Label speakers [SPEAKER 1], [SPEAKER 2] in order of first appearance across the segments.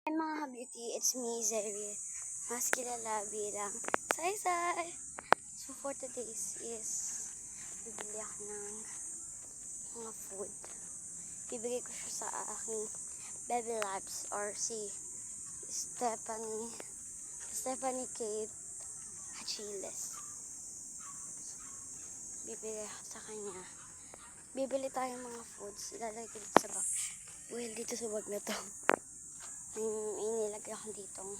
[SPEAKER 1] Hi mga beauty, it's me, Zeri. Mas kilala bilang Sai-Sai. So for today's is, bibili ako ng mga food. Bibigay ko siya sa aking Baby Labs or si Stephanie Kate Hachiles. Bibigay ako sa kanya. Bibili tayong mga foods. Ilalagay ko dito sa bag. Well, dito sa bag na to. May inilagay ako ditong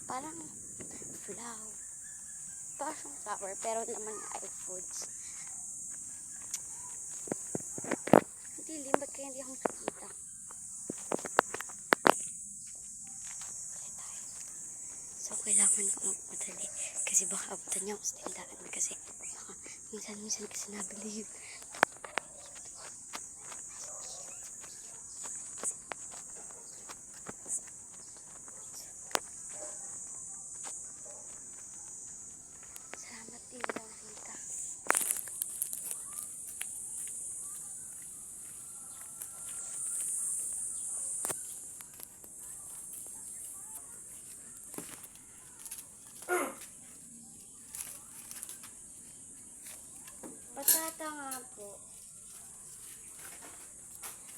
[SPEAKER 1] parang flower pero laman niya ay foods. Dilim, ba't kaya hindi ako makikita? So kailangan ko magmadali kasi baka abutan niya ako sa tindahan kasi minsan kasi nabili yun. Patata nga po.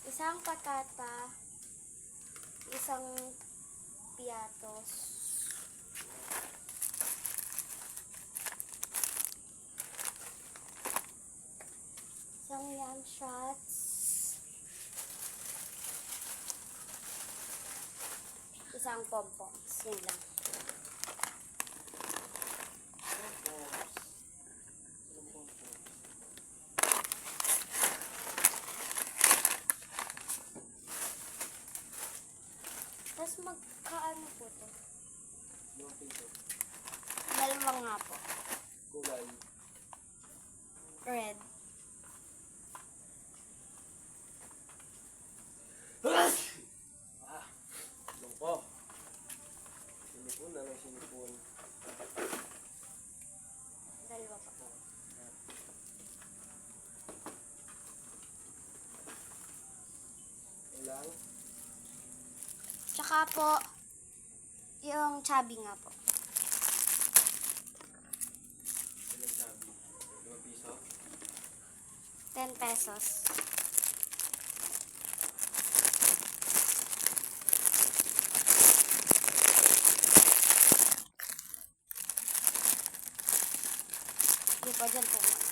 [SPEAKER 1] Isang patata, isang piatos, isang yam shots, isang pompoms. Yun lang. Tapos magkaano po to? Dalawa nga po.
[SPEAKER 2] Kulay.
[SPEAKER 1] Red.
[SPEAKER 2] Lungko. Sinipon na lang sinipon.
[SPEAKER 1] Dalawa pa.
[SPEAKER 2] Ilang?
[SPEAKER 1] Tsaka po, yung chubby nga po.
[SPEAKER 2] Ilang sabi? 5 piso?
[SPEAKER 1] 10 pesos. Hindi po, dyan po muna.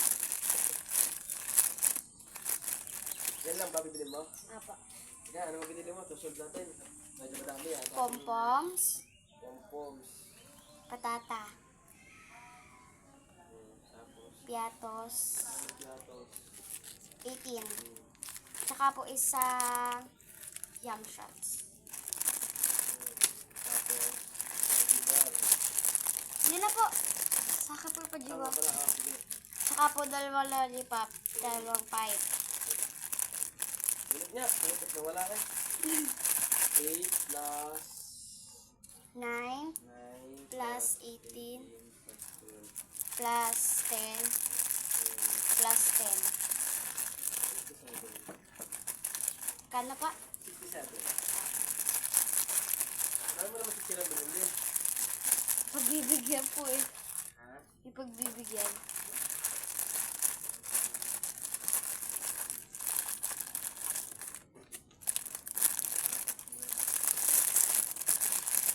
[SPEAKER 2] Yan lang ba bibili mo?
[SPEAKER 1] Apo.
[SPEAKER 2] Yan, ano mabibili mo? Tusod natin. Medyo madami yan.
[SPEAKER 1] Pompoms,
[SPEAKER 2] Pompoms.
[SPEAKER 1] patata,
[SPEAKER 2] Tapos,
[SPEAKER 1] piatos,
[SPEAKER 2] piatos.
[SPEAKER 1] 18. Tsaka po isang yam shots.
[SPEAKER 2] Tapos, magibar.
[SPEAKER 1] Yun na po. Saka po pa
[SPEAKER 2] Tama
[SPEAKER 1] jiwa.
[SPEAKER 2] pala, sige.
[SPEAKER 1] Tsaka po dalawang lollipop, dalawang pipe.
[SPEAKER 2] Ulit niya. Ulit na wala eh. 8 plus
[SPEAKER 1] 9
[SPEAKER 2] 9
[SPEAKER 1] plus 18
[SPEAKER 2] plus 12
[SPEAKER 1] plus 10 plus 10. Kano pa?
[SPEAKER 2] 67. Ano mo naman sisira mo nun?
[SPEAKER 1] Pagbibigyan po eh.
[SPEAKER 2] Ha?
[SPEAKER 1] Ipagbibigyan.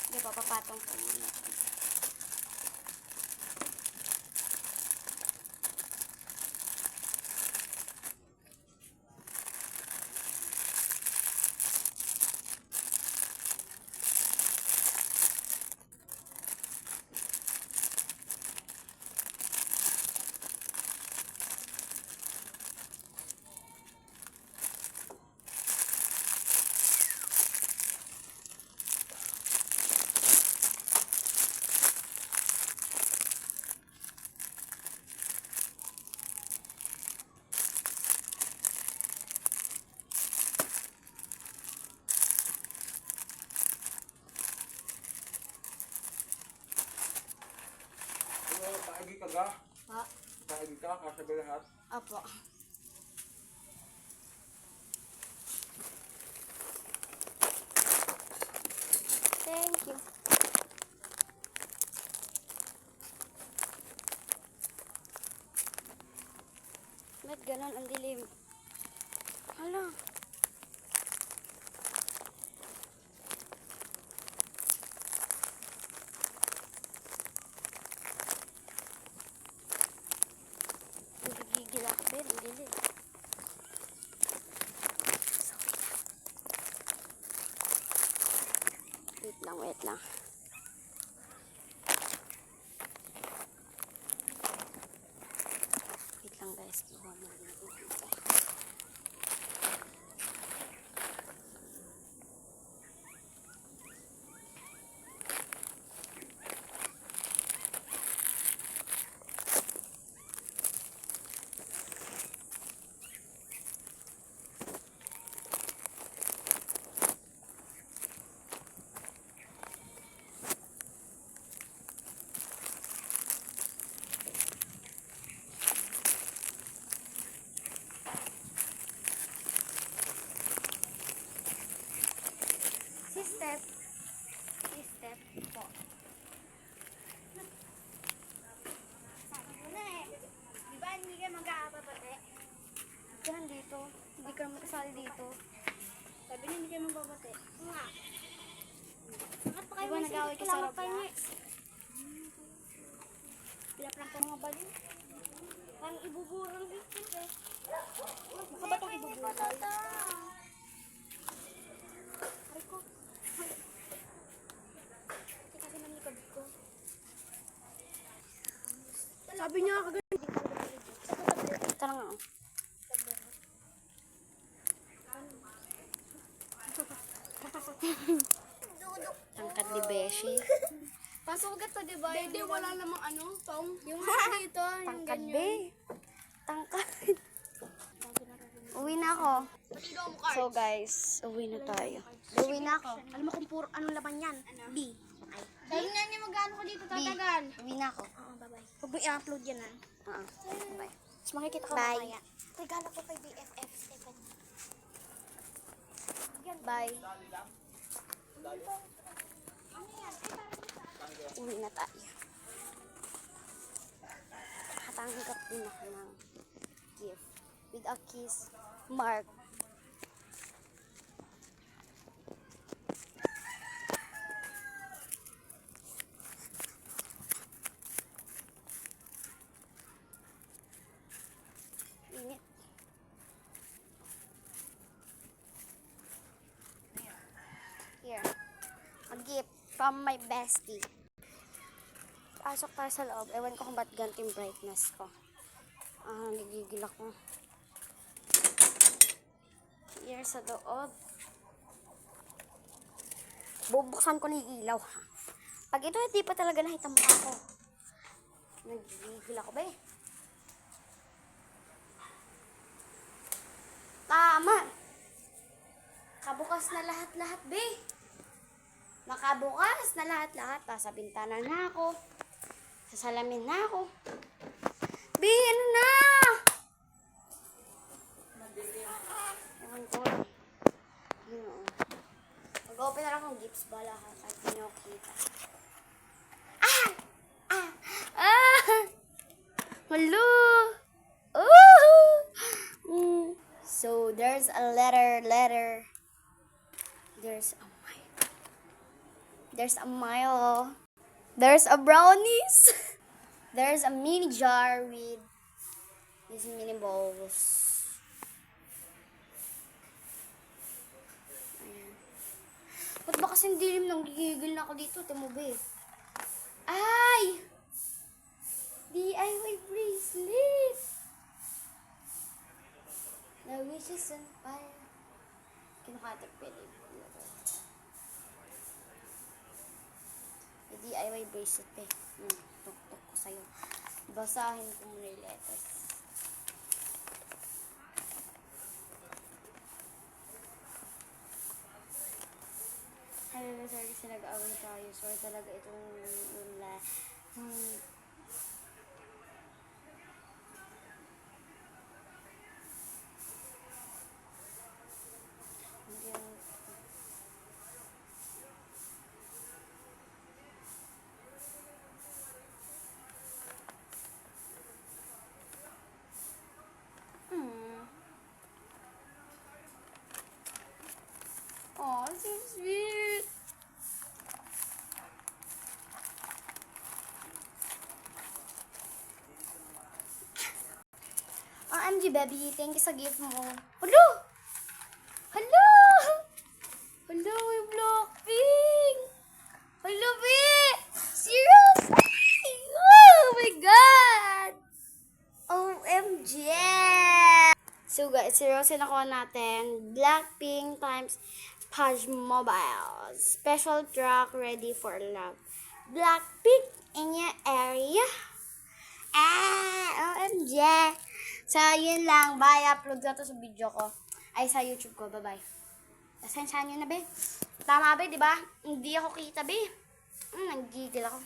[SPEAKER 1] Hindi pa, papatong po muna.
[SPEAKER 2] Paagi ka ga?
[SPEAKER 1] Ha?
[SPEAKER 2] Paagi ka, kasabi lahat.
[SPEAKER 1] Apo. Thank you. Ba't ganon ang dilim? Hala. Nagigigil ako, Ben. Ang dilim. Wait lang. Wait lang guys, kuha mo natin dito. Step po. Sabi mo na eh. Di ba hindi ka mag-aababate? Diyan dito. Hindi ka makasali dito. Sabi niya hindi ka magbabate. Nga. Bakit pa kayo diba nag-away ka sa Roblox? Pinaprank ko mga bali. Parang ibuburang dito eh. Mukha ba itong ibuburang? Aray ko. Kasi nang likod ko. Sabi niya kagad. Ito lang ako. Tangkad ni Beshi.
[SPEAKER 3] Pasugat to, diba?
[SPEAKER 2] Hindi, wala namang ano, tong.
[SPEAKER 3] Yung dito, yung
[SPEAKER 1] Tangkad,
[SPEAKER 3] ganyan.
[SPEAKER 1] be. Tangkad. Uwi na ako. So guys, uwi na tayo. Uwi na ako.
[SPEAKER 3] Alam mo kung puro anong laman yan? B. Sabi nga niya mag-ano ko dito,
[SPEAKER 1] B.
[SPEAKER 3] tatagal.
[SPEAKER 1] Uwi na ako.
[SPEAKER 3] Oo, bye-bye. Huwag mo i-upload yan, ha?
[SPEAKER 1] Bye.
[SPEAKER 3] Tapos makikita ka
[SPEAKER 1] Bye.
[SPEAKER 3] mamaya. Regalo ko kay BFF, Stephen.
[SPEAKER 1] Bye. Uwi na tayo. Nakatanggap din ako ng gift. With a kiss mark. Init. Here. A gift from my bestie. Pasok tayo sa loob. Ewan ko kung ba't ganito yung brightness ko. Nagigigil ako. Here sa loob. Bubuksan ko na yung ilaw, ha. Pag ito, hindi pa talaga nakita mo ako. Nagigigil ako, ba eh. Tama! Kabukas na lahat-lahat, be. Makabukas na lahat-lahat. Sa bintana na ako. Sa salamin na ako. Be, ano na? Ewan ko. Mag-open na lang akong gifts. Bala ka. Kahit hindi ako kita. Hello! So, there's a letter. There's a mile. There's a mile. There's a brownies. There's a mini jar with these mini bowls. Ayan. Ba't ba kasing dilim nang gigigil na ako dito? Timobe. Ay! DIY bracelet! The wishes on fire. Kinukatik pwede. DIY bracelet eh. Tuk-tuk ko sa'yo. Basahin ko muna yung letters. Hello, sorry kasi nag-away tayo. Sorry talaga itong So sweet. OMG, baby. Thank you sa gift mo. Hello! Hello! Hello, may Blackpink! Hello, babe! Seriously! Oh my God! OMG! So guys, seriously nakuha natin Blackpink times Pudge Mobile. Special track ready for love. Blackpink in your area. OMG! So, yun lang. Bye. Upload ko to sa video ko. Ay, sa YouTube ko. Bye-bye. Pasensyahan nyo na, be. Tama, be, di ba? Hindi ako kita, be. Nanggigil ako.